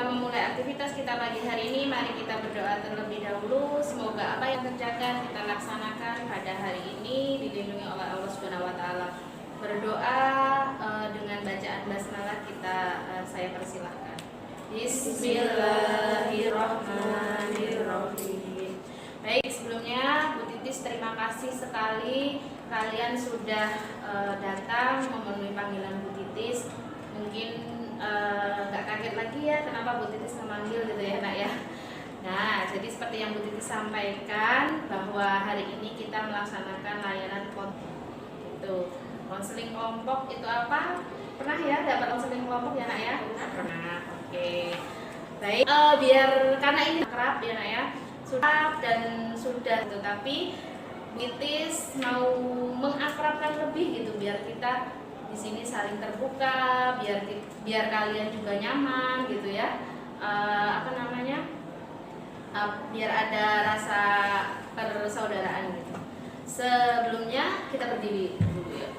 memulai aktivitas kita pagi hari ini, mari kita berdoa terlebih dahulu. Semoga apa yang kerjakan kita laksanakan pada hari ini dilindungi oleh Allah Subhanahu wa taala. Berdoa dengan bacaan basmalah saya persilahkan. Bismillahirrahmanirrahim. Baik, sebelumnya Bu Titis terima kasih sekali kalian sudah datang memenuhi panggilan Bu Titis. Mungkin nggak kaget lagi ya kenapa Bu Titis memanggil gitu ya nak ya. Nah, jadi seperti yang Bu Titis sampaikan bahwa hari ini kita melaksanakan layanan konseling kelompok itu apa? Pernah ya dapat konseling kelompok ya nak ya? Pernah. Oke. Baik. Biar karena ini akrab ya nak ya. Sudah gitu, tapi Bu Titis mau mengakrabkan lebih gitu biar kita di sini saling terbuka, biar kalian juga nyaman gitu ya. Biar ada rasa persaudaraan gitu. Sebelumnya kita berdiri dulu ya.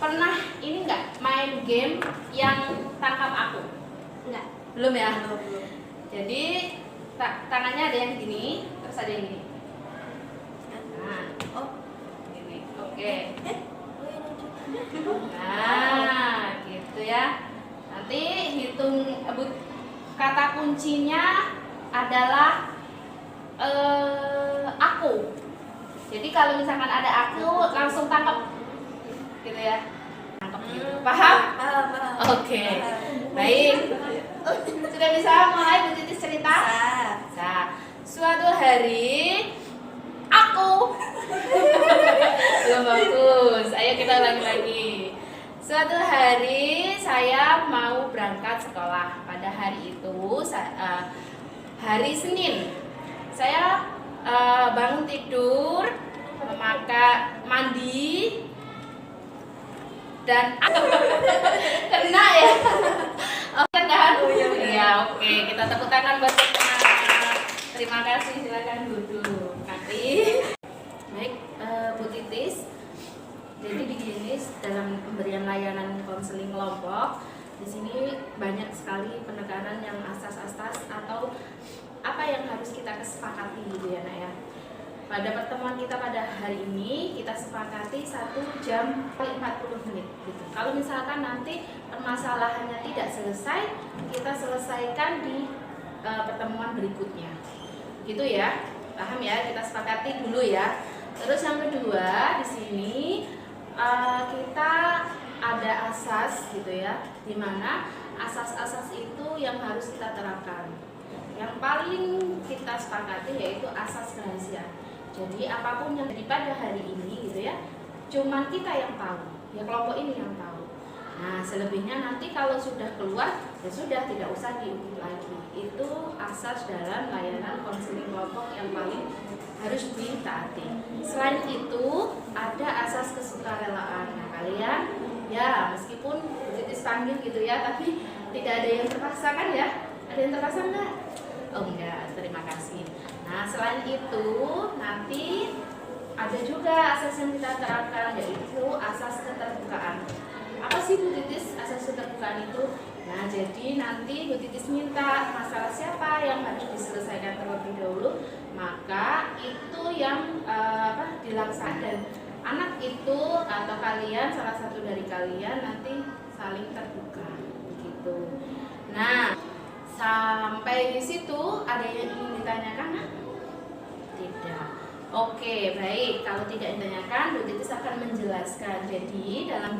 Pernah ini enggak main game yang tangkap aku? Enggak. Belum ya? Belum. Jadi tangannya ada yang gini, terus ada yang gini. Nah, gini. Oke. Nah, gitu ya. Nanti hitung kata kuncinya adalah aku. Jadi kalau misalkan ada aku langsung tangkap, gitu ya. Tangkap gitu. Paham? Paham. Oke. Baik. Sudah bisa mulai Bu Titis cerita? Bisa. Suatu hari aku belum bagus. Ayo kita ulangi lagi. Suatu hari saya mau berangkat sekolah. Pada hari itu hari Senin. Saya bangun tidur, mandi dan kena ya. Ya, oke, kita tepuk tangan buat terima kasih, silakan duduk. Nanti baik, Bu Titis. Jadi di sini dalam pemberian layanan konseling kelompok, di sini banyak sekali penekanan yang asas-asas atau apa yang harus kita kesepakati gitu ya nak ya. Pada pertemuan kita pada hari ini kita sepakati 1 jam 40 menit gitu. Kalau misalkan nanti permasalahannya tidak selesai, kita selesaikan di pertemuan berikutnya. Gitu ya. Paham ya? Kita sepakati dulu ya. Terus yang kedua di sini kita ada asas gitu ya. Di mana asas-asas itu yang harus kita terapkan. Yang paling kita sepakati yaitu asas rahasia. Jadi apapun yang terjadi pada hari ini gitu ya, cuman kita yang tahu, ya kelompok ini yang tahu. Nah selebihnya nanti kalau sudah keluar, ya sudah tidak usah diungkit lagi. Itu asas dalam layanan konseling kelompok yang paling harus ditaati. Selain itu ada asas kesukarelaan. Nah kalian ya meskipun Bu Titis panggil gitu ya, tapi tidak ada yang terpaksa kan ya? Ada yang terpaksa enggak? Oh enggak, terima kasih. Nah selain itu nanti ada juga asas yang kita terapkan, yaitu asas keterbukaan. Apa sih Bu Titis asas keterbukaan itu? Nah jadi nanti Bu Titis minta masalah siapa yang harus diselesaikan terlebih dahulu, maka itu yang dilaksanakan, dan anak itu atau kalian, salah satu dari kalian nanti saling terbuka begitu. Nah sampai di situ ada yang ingin ditanyakan? Nah? Tidak. Oke, baik. Kalau tidak ditanyakan, Bu Titis akan menjelaskan. Jadi dalam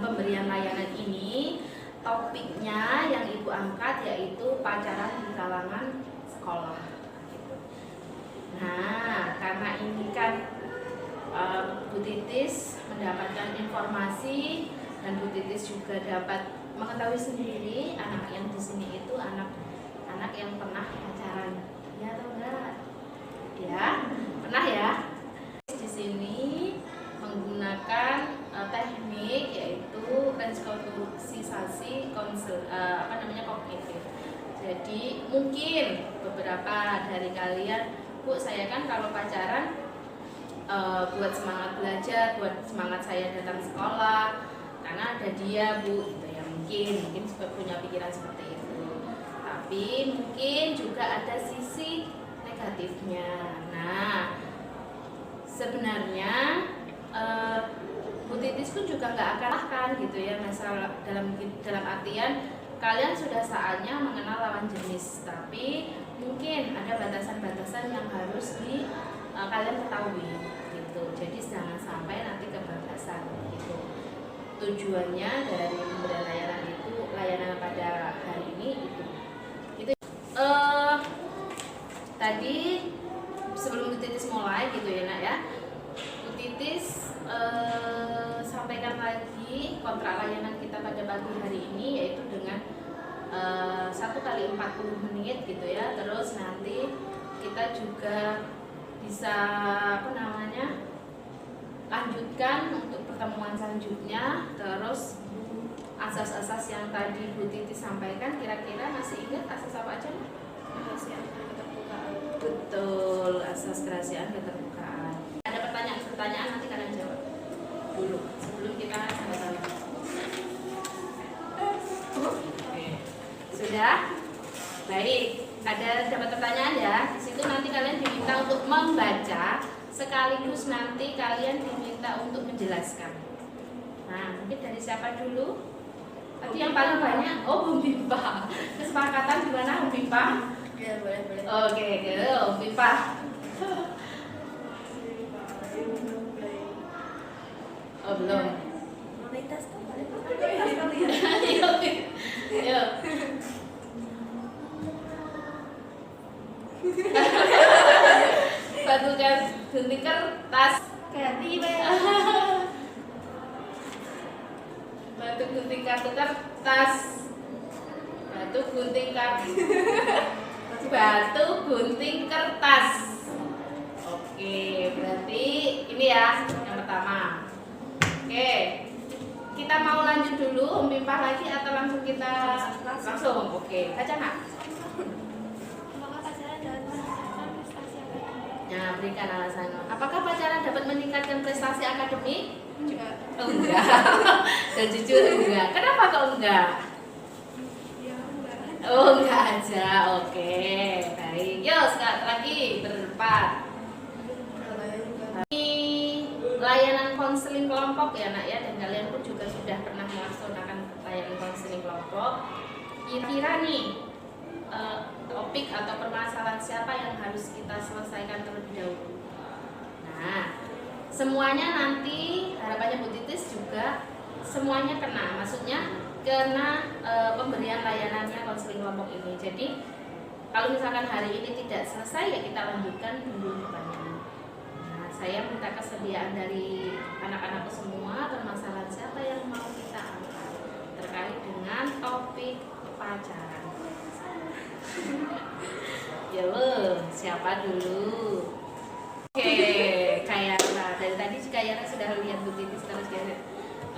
pemberian layanan ini, topiknya yang Ibu angkat yaitu pacaran di kalangan sekolah. Nah, karena ini kan Bu Titis mendapatkan informasi dan Bu Titis juga dapat mengetahui sendiri anak yang di sini itu anak yang pernah pacaran, ya atau enggak? Ya, pernah ya. Di sini menggunakan teknik yaitu restrukturisasi kognitif. Jadi mungkin beberapa dari kalian, Bu, saya kan kalau pacaran buat semangat belajar, buat semangat saya datang sekolah, karena ada dia Bu gitu ya, mungkin juga punya pikiran seperti itu. Tapi mungkin juga ada sisi negatifnya. Nah, sebenarnya Bu Titis pun juga nggak akan akan gitu ya, masalah dalam artian kalian sudah saatnya mengenal lawan jenis, tapi mungkin ada batasan-batasan yang harus kalian ketahui gitu. Jadi jangan sampai nanti kebablasan gitu. Tujuannya dari pemberian layanan itu, layanan pada hari ini itu tadi sebelum Bu Titis mulai gitu ya Nak ya, Bu Titis sampaikan lagi kontrak layanan kita pada pagi hari ini, yaitu dengan 1 kali 40 menit gitu ya. Terus nanti kita juga bisa lanjutkan untuk pertemuan selanjutnya. Terus asas-asas yang tadi Bu Titis sampaikan, kira-kira masih ingat asas apa aja? Kerahasiaan keterbukaan. Betul, asas kerahasiaan keterbukaan. Ada pertanyaan nanti kalian jawab dulu sebelum kita sama-sama. Oke. Sudah? Baik, dapat pertanyaan ya. Di situ nanti kalian diminta untuk membaca, sekaligus nanti kalian diminta untuk menjelaskan. Nah, mungkin dari siapa dulu? Tadi yang paling banyak, Bung Bimpa. Kesepakatan gimana Bung Bimpa? Ya, boleh. Oke, Bung Bimpa. Oh, belum. Monetas tuh boleh. Yuk. Batu gunting kertas. Ganti, Batu gunting kartu kertas. Batu gunting kertas. Oke, berarti ini ya yang pertama. Oke, kita mau lanjut dulu Om lagi atau langsung kita langsung? Oke, baca Nak. Apakah pacaran dapat meningkatkan prestasi akademik? Nah, berikan alasan. Apakah pacaran dapat meningkatkan prestasi akademik? Enggak. Enggak. Dan jujur enggak. Kenapa kok enggak? Ya, enggak. Enggak aja. Oke, baik. Yuk, sekali lagi berempat. Layanan konseling kelompok ya Nak ya, dan kalian pun juga sudah pernah melaksanakan layanan konseling kelompok. Kira-kira nih topik atau permasalahan siapa yang harus kita selesaikan terlebih dahulu? Nah, semuanya nanti harapannya Bu Titis juga semuanya kena, maksudnya kena pemberian layanannya konseling kelompok ini. Jadi kalau misalkan hari ini tidak selesai ya kita lanjutkan dulu depannya. Saya minta kesediaan dari anak-anakku semua, permasalahan siapa yang mau kita angkat terkait dengan topik pacaran. Ya siapa dulu? Oke, Kayara. Dari tadi Kayara sudah lihat Bu Titis terus ya.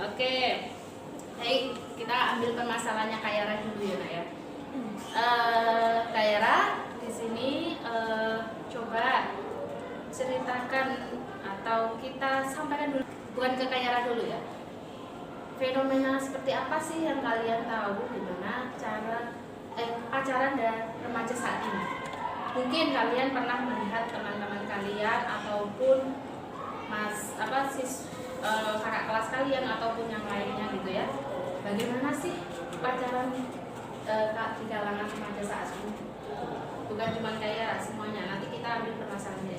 Oke, baik, kita ambil permasalahannya Kayara dulu ya Nak ya. Kayara di sini coba ceritakan atau kita sampaikan dulu, bukan ke Kayara dulu ya, fenomena seperti apa sih yang kalian tahu gimana cara pacaran dan remaja saat ini. Mungkin kalian pernah melihat teman-teman kalian ataupun kakak kelas kalian ataupun yang lainnya gitu ya, bagaimana sih pacaran di kalangan remaja saat ini. Bukan cuma Kayara, semuanya. Nanti kita ambil permasalahannya.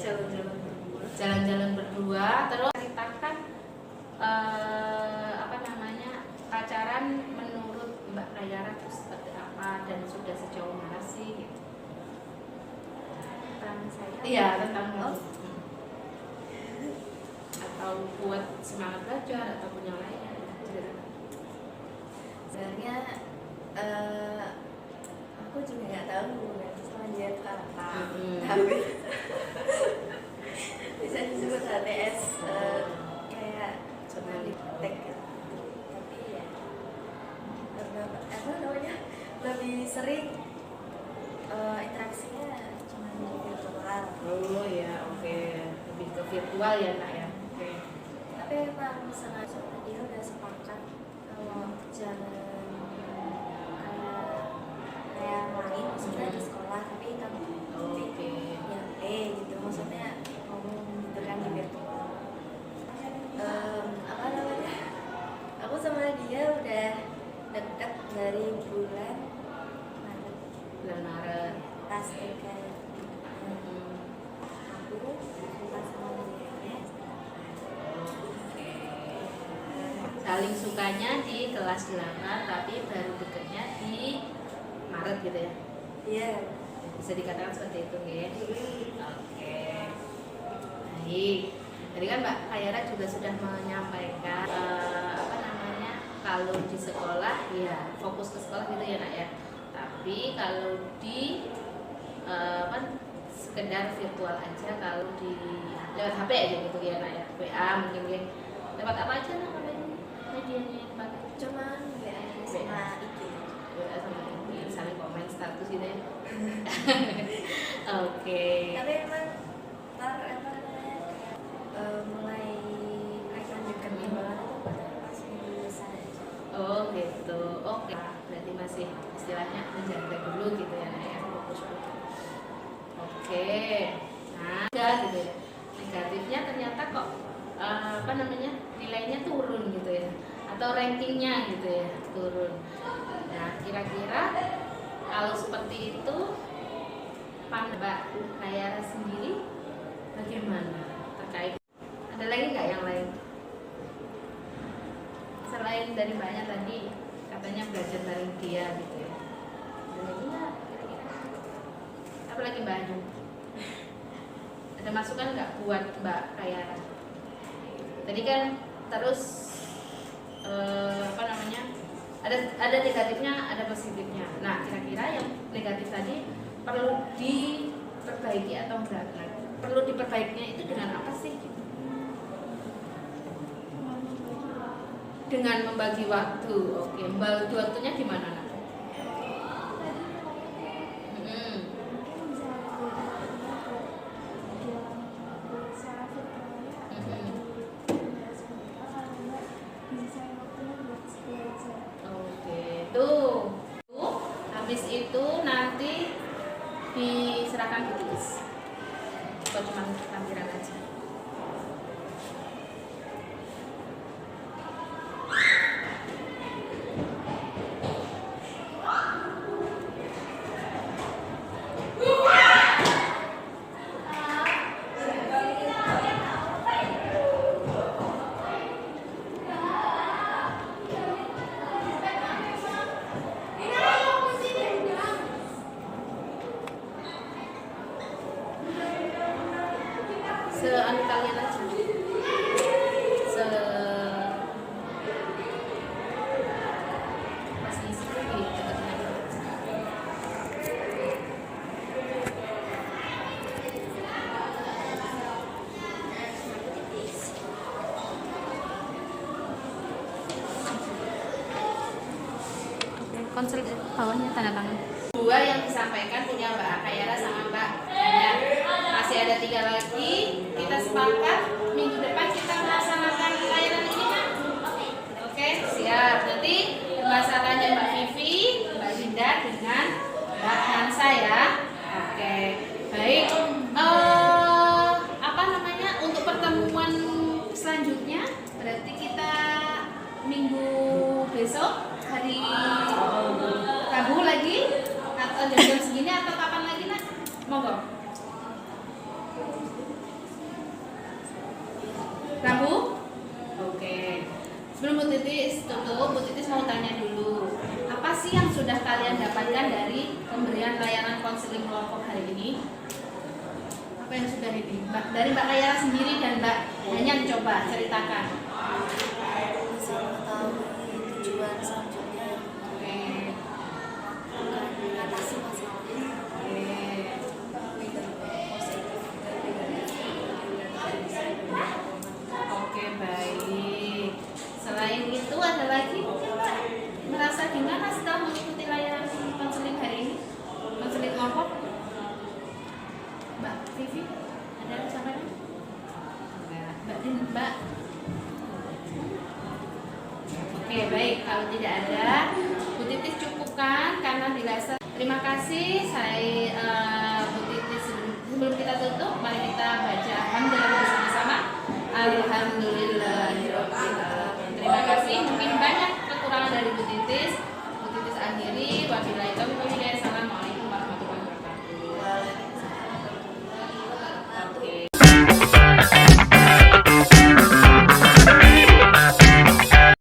Jalan-jalan berdua. Terus ceritakan pacaran menurut Mbak Kayara itu seperti apa dan sudah sejauh mana sih? Gitu. Tentang saya. Iya, tentang atau buat semangat belajar ataupun yang lainnya. Sebenarnya aku juga nggak tahu selanjutnya apa, tapi bisa disebut HTS kayak cuma di tag gitu. Tapi ya lebih sering interaksinya cuma di virtual. Oh ya, oke. Lebih ke virtual ya nak ya. Oke. Tapi memang sengaja dia udah sepakat kalau jangan kayak main maksudnya di sekolah, tapi kan Oke. ya gitu maksudnya ngomong gitu kan di virtual. Apa namanya, aku sama dia udah deket dari bulan Maret. Bulan Maret. Pas TK aku pas sama dia. Saling sukanya di kelas 8 tapi baru deketnya di Maret gitu ya. Iya. Bisa dikatakan seperti itu ya. Oke. Baik. Tadi kan Mbak Kayara juga sudah menyampaikan apa namanya, kalau di sekolah ya fokus ke sekolah gitu ya nak ya. Tapi kalau di kan sekedar virtual aja, kalau di lewat HP aja gitu ya nak ya. WA mungkin ya. Lewat apa aja nak medianya yang dipakai? Cuman WA sama IG. WA sama IG, saling komen status gitu ya. Oke. Tapi emang ntar apa namanya mulai akan deketin banget itu pada pas minggu besar aja. Oh gitu. Oke. Berarti masih istilahnya menjaga dulu gitu ya nak ya. Fokus dulu. Oke. Nah, gitu ya. Negatifnya ternyata kok apa namanya, nilainya turun gitu ya, atau rankingnya gitu ya turun. Nah kira-kira kalau seperti itu Mbak Kayara sendiri bagaimana terkait, ada lagi nggak yang lain selain dari Mbaknya tadi katanya belajar bareng dia gitu ya, ada lagi nggak kira-kira, apa lagi Mbak Anu, ada masukan nggak buat Mbak Kayara? Tadi kan terus apa namanya, ada negatifnya, ada positifnya. Nah kira-kira yang negatif tadi perlu diperbaiki atau enggak? Nah, perlu diperbaikinya itu dengan apa sih? Dengan membagi waktu. Oke, membagi waktunya gimana nak? Habis itu nanti diserahkan ke tulis atau cuma tampilan aja? Seanu kalian aja, masih di dekat-dekat konsel bawahnya tanda tangan. Dua yang disampaikan punya Mbak Kayara sama Mbak Anya. Masih ada 3 lagi. Kita sepakat minggu depan kita melaksanakan layanan ini kan? Oke, siap. Nanti masalahnya Mbak Vivi, Mbak Linda dengan Mbak Hansa ya. Oke, baik. Apa namanya, untuk pertemuan selanjutnya berarti kita minggu besok hari Rabu lagi, atau jam segini atau kapan lagi nak? Monggo. Rabu? Oke. Sebelum Bu Titis tutup, Bu Titis mau tanya dulu, apa sih yang sudah kalian dapatkan dari pemberian layanan konseling kelompok hari ini? Apa yang sudah ini? Dari Mbak Kayara sendiri dan Mbak Hanya coba ceritakan. Bisa mengetahui tujuan selanjutnya, Oke. mengatasi masalah Oke, baik. Selain itu ada lagi mungkin Mbak merasa gimana setelah mengikuti layanan konseling hari ini? Konseling kelompok? Mbak Vivi, ada yang sampaikan? Mbak? Oke, baik. Kalau tidak ada, Bu Titis cukupkan karena dirasa. Terima kasih. Saya Bu Titis. Sebelum kita tutup, mari kita baca alhamdulillah bersama-sama. Alhamdulillah.